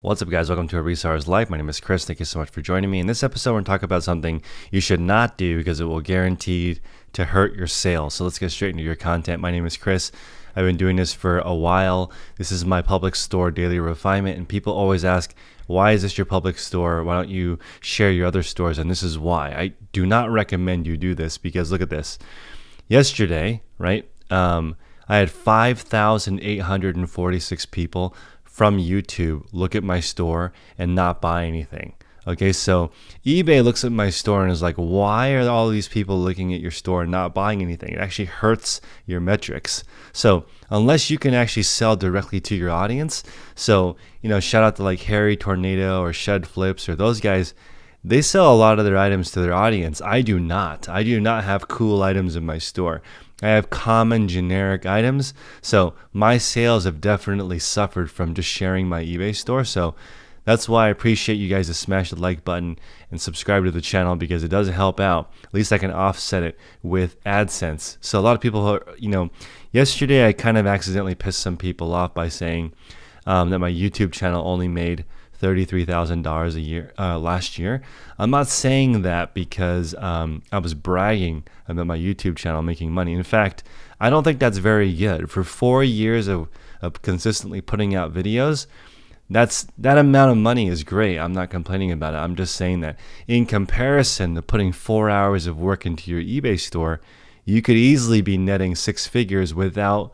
What's up, guys? Welcome to A Restar's Life. My name is Chris. Thank you so much for joining me. In this episode, we're going to talk about something you should not do because it will guarantee to hurt your sales. So let's get straight into your content. My name is Chris. I've been doing this for a while. This is my public store, Daily Refinement, and people always ask, why is this your public store? Why don't you share your other stores? And this is why. I do not recommend you do this because look at this. Yesterday, right, I had 5,846 people from YouTube look at my store and not buy anything. Okay, so eBay looks at my store and is like, why are all these people looking at your store and not buying anything? It actually hurts your metrics. So unless you can actually sell directly to your audience, so shout out to like Harry Tornado or Shed Flips or those guys. They sell a lot of their items to their audience. I do not. I do not have cool items in my store. I have common generic items. So my sales have definitely suffered from just sharing my eBay store. So that's why I appreciate you guys to smash the like button and subscribe to the channel because it does help out. At least I can offset it with AdSense. So a lot of people, yesterday I kind of accidentally pissed some people off by saying that my YouTube channel only made $33,000 a year last year. I'm not saying that because I was bragging about my YouTube channel making money. In fact, I don't think that's very good. For 4 years of consistently putting out videos, that amount of money is great. I'm not complaining about it. I'm just saying that in comparison to putting 4 hours of work into your eBay store, you could easily be netting six figures without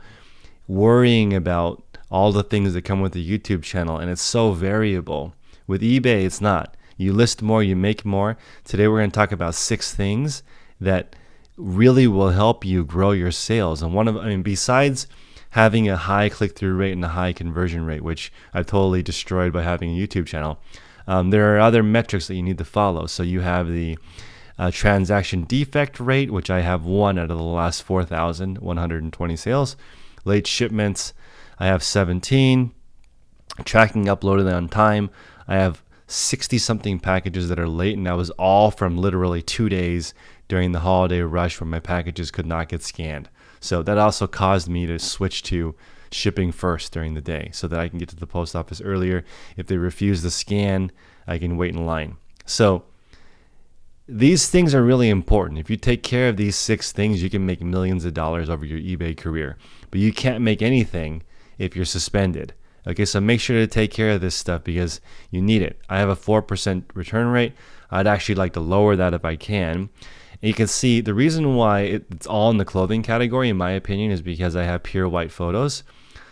worrying about all the things that come with the YouTube channel, and it's so variable. With eBay, it's not. You list more, you make more. Today we're going to talk about 6 things that really will help you grow your sales. And besides having a high click-through rate and a high conversion rate, which I've totally destroyed by having a YouTube channel, there are other metrics that you need to follow. So you have the transaction defect rate, which I have 1 out of the last 4,120 sales. Late shipments, I have 17. Tracking uploaded on time, I have 60 something packages that are late, and that was all from literally 2 days during the holiday rush where my packages could not get scanned. So that also caused me to switch to shipping first during the day so that I can get to the post office earlier. If they refuse the scan, I can wait in line. So these things are really important. If you take care of these 6 things, you can make millions of dollars over your eBay career. But you can't make anything if you're suspended. Okay, so make sure to take care of this stuff because you need it. I have a 4% return rate. I'd actually like to lower that if I can. And you can see the reason why it's all in the clothing category, in my opinion, is because I have pure white photos.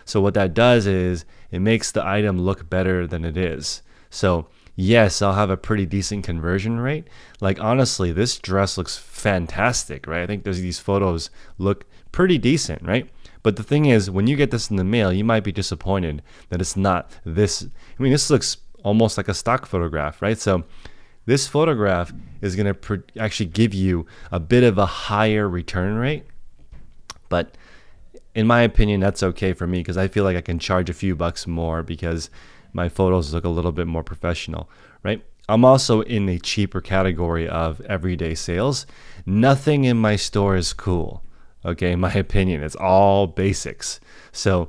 So what that does is it makes the item look better than it is. So yes, I'll have a pretty decent conversion rate. Like honestly, this dress looks fantastic, right? I think these photos look pretty decent, right? But the thing is, when you get this in the mail, you might be disappointed that it's not this. I mean, this looks almost like a stock photograph, right? So this photograph is going to actually give you a bit of a higher return rate. But in my opinion, that's okay for me because I feel like I can charge a few bucks more because my photos look a little bit more professional, right? I'm also in a cheaper category of everyday sales. Nothing in my store is cool. Okay, in my opinion, it's all basics. So,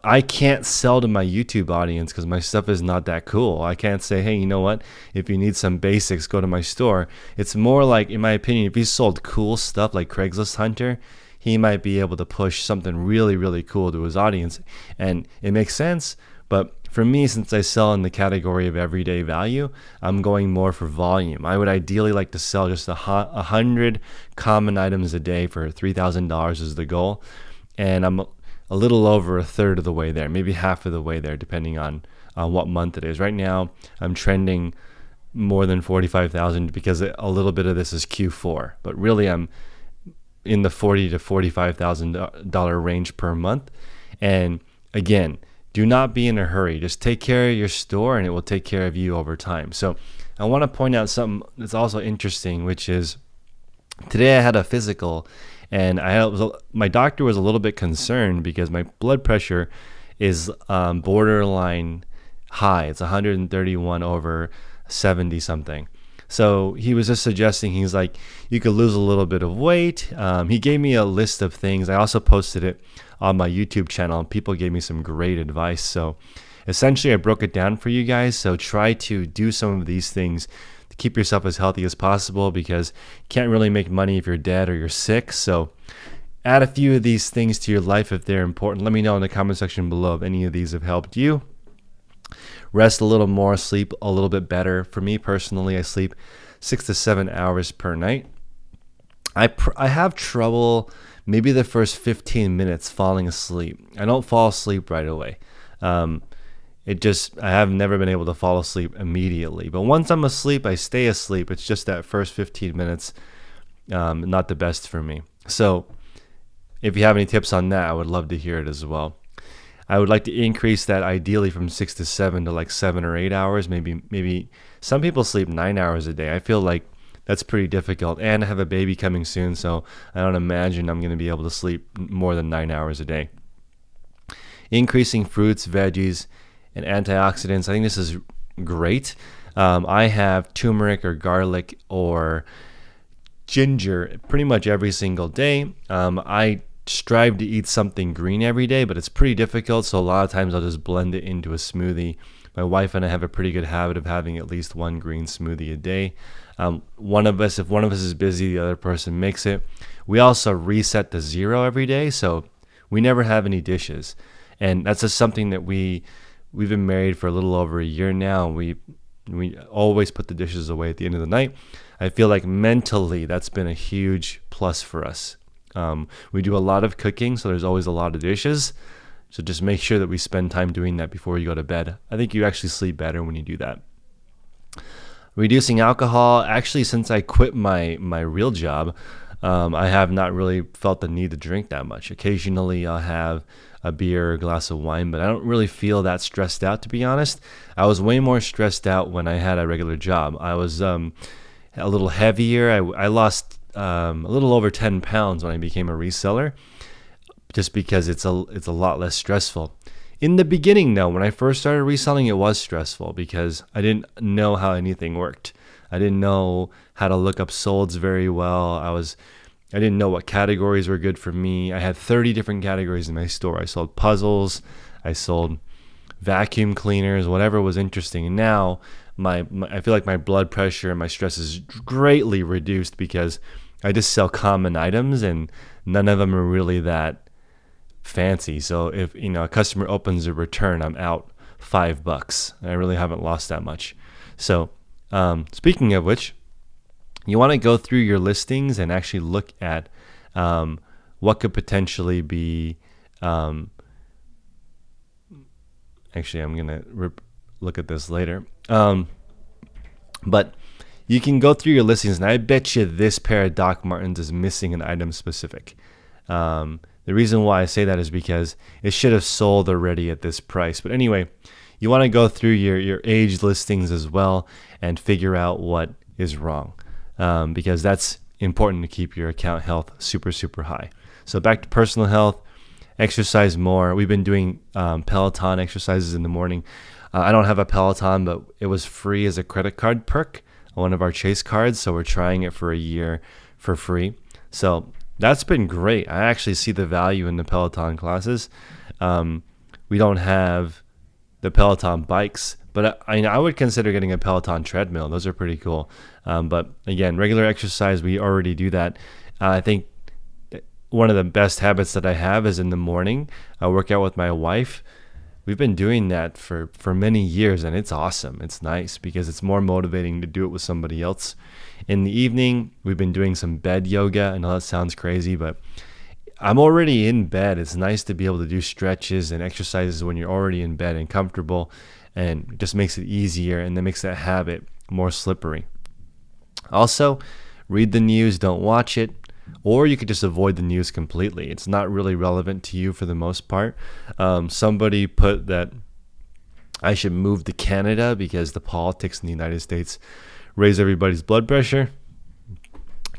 I can't sell to my YouTube audience because my stuff is not that cool. I can't say, hey, you know what? If you need some basics, go to my store. It's more like, in my opinion, if he sold cool stuff like Craigslist Hunter, he might be able to push something really, really cool to his audience. And it makes sense. But for me, since I sell in the category of everyday value, I'm going more for volume. I would ideally like to sell just 100 common items a day for $3,000 is the goal. And I'm a little over a third of the way there, maybe half of the way there, depending on what month it is. Right now, I'm trending more than 45,000 because a little bit of this is Q4. But really, I'm in the $40,000 to $45,000 range per month. And again, do not be in a hurry. Just take care of your store and it will take care of you over time. So I want to point out something that's also interesting, which is today I had a physical and my doctor was a little bit concerned because my blood pressure is borderline high. It's 131 over 70 something. So he was just suggesting, he's like, you could lose a little bit of weight. He gave me a list of things. I also posted it on my YouTube channel. People gave me some great advice. So essentially I broke it down for you guys. So try to do some of these things to keep yourself as healthy as possible, because you can't really make money if you're dead or you're sick. So add a few of these things to your life if they're important. Let me know in the comment section below if any of these have helped you. Rest a little more, sleep a little bit better. For me personally, I sleep 6 to 7 hours per night. I have trouble maybe the first 15 minutes falling asleep. I don't fall asleep right away. I have never been able to fall asleep immediately. But once I'm asleep, I stay asleep. It's just that first 15 minutes, not the best for me. So if you have any tips on that, I would love to hear it as well. I would like to increase that ideally from 6 to 7 to like 7 or 8 hours. Maybe some people sleep 9 hours a day. I feel like that's pretty difficult. And I have a baby coming soon, so I don't imagine I'm going to be able to sleep more than 9 hours a day. Increasing fruits, veggies, and antioxidants. I think this is great. I have turmeric or garlic or ginger pretty much every single day. I strive to eat something green every day, but it's pretty difficult, so a lot of times I'll just blend it into a smoothie. My wife and I have a pretty good habit of having at least one green smoothie a day. If one of us is busy, the other person makes it. We also reset to 0 every day, so we never have any dishes. And that's just something that we've been married for a little over a year now. We always put the dishes away at the end of the night. I feel like mentally that's been a huge plus for us. We do a lot of cooking, so there's always a lot of dishes. So just make sure that we spend time doing that before you go to bed. I think you actually sleep better when you do that. Reducing alcohol. Actually, since I quit my real job, I have not really felt the need to drink that much. Occasionally, I'll have a beer or a glass of wine, but I don't really feel that stressed out, to be honest. I was way more stressed out when I had a regular job. I was a little heavier. I lost a little over 10 pounds when I became a reseller, just because it's a lot less stressful. In the beginning, though, when I first started reselling, it was stressful because I didn't know how anything worked. I didn't know how to look up solds very well. I didn't know what categories were good for me. I had 30 different categories in my store. I sold puzzles, I sold vacuum cleaners, whatever was interesting. And now I feel like my blood pressure and my stress is greatly reduced because I just sell common items and none of them are really that fancy. So if a customer opens a return, I'm out $5. I really haven't lost that much. So speaking of which, you want to go through your listings and actually look at what could potentially be actually I'm gonna look at this later, but you can go through your listings, and I bet you this pair of Doc Martens is missing an item specific. The reason why I say that is because it should have sold already at this price. But anyway, you want to go through your age listings as well and figure out what is wrong, because that's important to keep your account health super, super high. So back to personal health, exercise more. We've been doing Peloton exercises in the morning. I don't have a Peloton, but it was free as a credit card perk on one of our Chase cards, so we're trying it for a year for free. So that's been great. I actually see the value in the Peloton classes. We don't have the Peloton bikes, but I would consider getting a Peloton treadmill. Those are pretty cool. But again, regular exercise, we already do that. I think one of the best habits that I have is in the morning, I work out with my wife. We've been doing that for many years, and it's awesome. It's nice because it's more motivating to do it with somebody else. In the evening, we've been doing some bed yoga. I know that sounds crazy, but I'm already in bed. It's nice to be able to do stretches and exercises when you're already in bed and comfortable, and it just makes it easier, and that makes that habit more slippery. Also, read the news, don't watch it. Or you could just avoid the news completely. It's not really relevant to you for the most part. Somebody put that I should move to Canada because the politics in the United States raise everybody's blood pressure.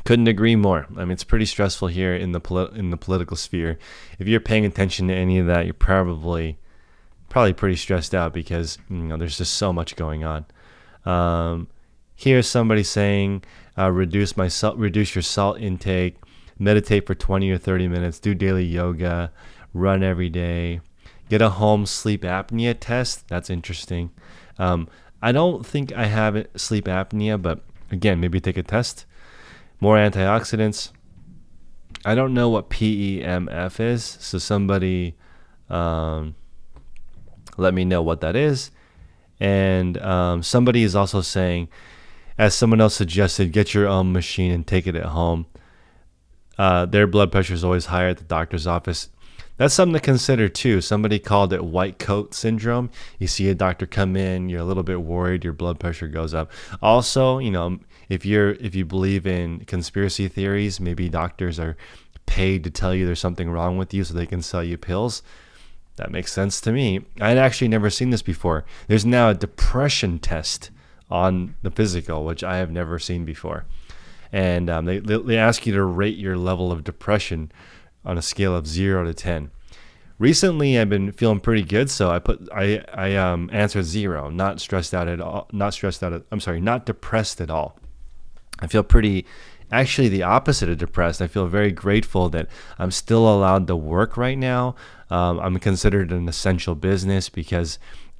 Couldn't agree more. I mean, it's pretty stressful here in the political sphere. If you're paying attention to any of that, you're probably pretty stressed out because there's just so much going on. Here's somebody saying, reduce your salt intake, meditate for 20 or 30 minutes, do daily yoga, run every day, Get a home sleep apnea test. That's interesting. I don't think I have sleep apnea, but again, maybe take a test. More antioxidants. I don't know what PEMF is, so somebody let me know what that is. And somebody is also saying, as someone else suggested, get your own machine and take it at home. Their blood pressure is always higher at the doctor's office. That's something to consider too. Somebody called it white coat syndrome. You see a doctor come in, you're a little bit worried, your blood pressure goes up. Also, if you believe in conspiracy theories, maybe doctors are paid to tell you there's something wrong with you so they can sell you pills. That makes sense to me. I'd actually never seen this before. There's now a depression test on the physical, which I have never seen before. And they ask you to rate your level of depression on a scale of 0 to 10. Recently, I've been feeling pretty good, so I answered 0. Not stressed out at all. Not depressed at all. I feel actually the opposite of depressed. I feel very grateful that I'm still allowed to work right now. I'm considered an essential business because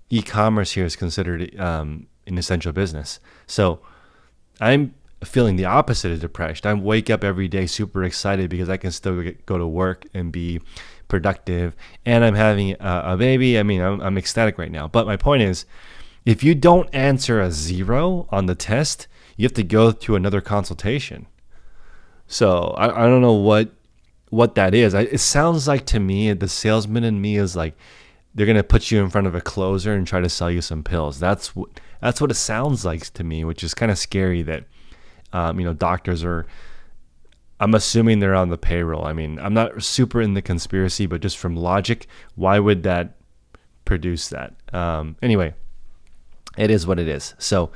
e-commerce here is considered an essential business. So I'm feeling the opposite of depressed. I wake up every day super excited because I can still go to work and be productive, and I'm having a baby. I mean, I'm ecstatic right now. But my point is, if you don't answer a 0 on the test, you have to go to another consultation. So I don't know what that is. It sounds like to me, the salesman in me is like, they're going to put you in front of a closer and try to sell you some pills. That's what it sounds like to me, which is kind of scary that doctors are, I'm assuming they're on the payroll. I mean, I'm not super in the conspiracy, but just from logic, why would that produce that? Anyway, it is what it is. So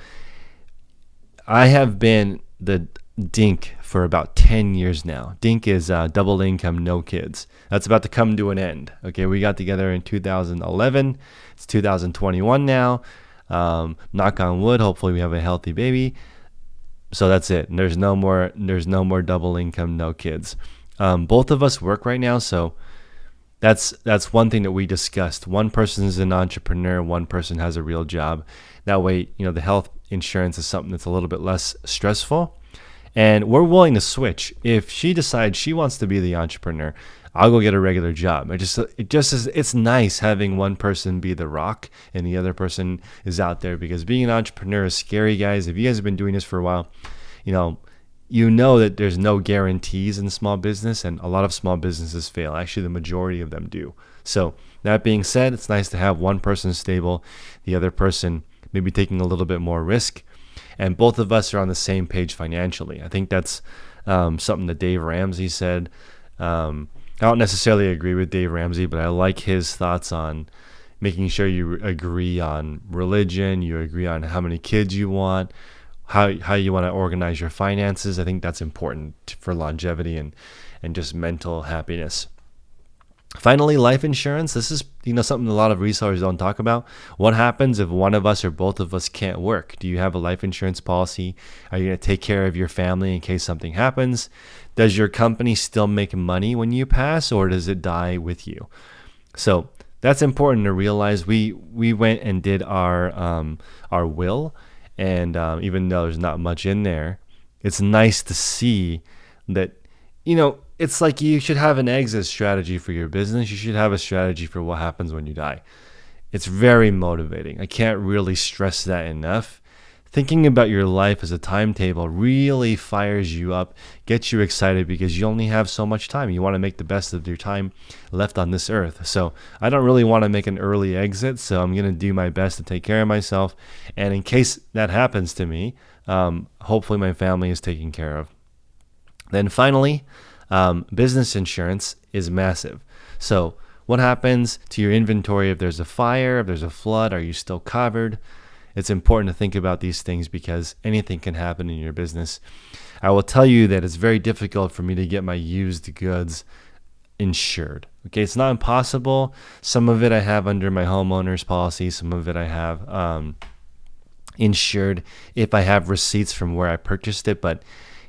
I have been the DINK for about 10 years now. DINK is double income, no kids. That's about to come to an end. Okay, we got together in 2011. It's 2021 now. Knock on wood. Hopefully we have a healthy baby. So that's it. There's no more double income, no kids. Both of us work right now, so that's one thing that we discussed. One person is an entrepreneur, one person has a real job. That way, the health insurance is something that's a little bit less stressful. And we're willing to switch. If she decides she wants to be the entrepreneur, I'll go get a regular job. It's nice having one person be the rock and the other person is out there, because being an entrepreneur is scary, guys. If you guys have been doing this for a while, you know that there's no guarantees in small business, and a lot of small businesses fail. Actually, the majority of them do. So that being said, it's nice to have one person stable, the other person maybe taking a little bit more risk, and both of us are on the same page financially. I think that's something that Dave Ramsey said. I don't necessarily agree with Dave Ramsey, but I like his thoughts on making sure you agree on religion, you agree on how many kids you want, how you want to organize your finances. I think that's important for longevity and just mental happiness. Finally, life insurance. This is something a lot of resellers don't talk about. What happens if one of us or both of us can't work? Do you have a life insurance policy? Are you going to take care of your family in case something happens? Does your company still make money when you pass, or does it die with you? So that's important to realize. We went and did our will, and even though there's not much in there, it's nice to see that it's like you should have an exit strategy for your business. You should have a strategy for what happens when you die. It's very motivating. I can't really stress that enough. Thinking about your life as a timetable really fires you up, gets you excited, because you only have so much time. You want to make the best of your time left on this earth. So I don't really want to make an early exit, so I'm going to do my best to take care of myself. And in case that happens to me, hopefully my family is taken care of. Then finally, business insurance is massive. So what happens to your inventory if there's a fire, if there's a flood? Are you still covered? It's important to think about these things because anything can happen in your business. I will tell you that it's very difficult for me to get my used goods insured. Okay, it's not impossible. Some of it I have under my homeowner's policy. Some of it I have insured if I have receipts from where I purchased it. But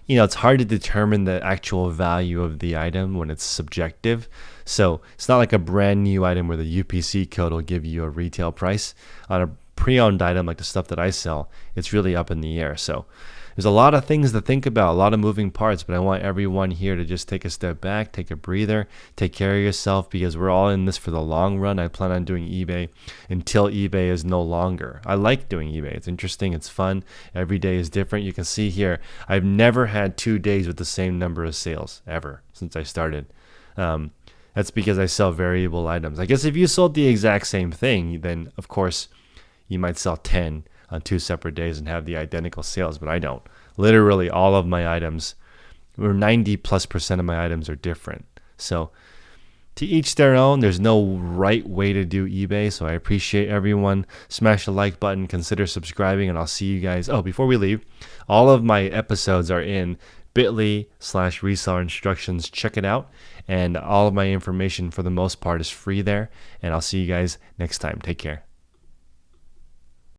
it's hard to determine the actual value of the item when it's subjective. So it's not like a brand new item where the UPC code will give you a retail price. On a pre-owned item like the stuff that I sell, it's really up in the air. So there's a lot of things to think about, a lot of moving parts, but I want everyone here to just take a step back, take a breather, take care of yourself, because we're all in this for the long run. I plan on doing eBay until eBay is no longer. I like doing eBay. It's interesting. It's fun. Every day is different. You can see here, I've never had 2 days with the same number of sales ever since I started. That's because I sell variable items. I guess if you sold the exact same thing, then of course you might sell 10 on 2 separate days and have the identical sales, but I don't. Literally all of my items, or 90+% of my items, are different. So to each their own. There's no right way to do eBay, so I appreciate everyone. Smash the like button, consider subscribing, and I'll see you guys. Oh, before we leave, all of my episodes are in bit.ly/reseller instructions. Check it out, and all of my information for the most part is free there, and I'll see you guys next time. Take care.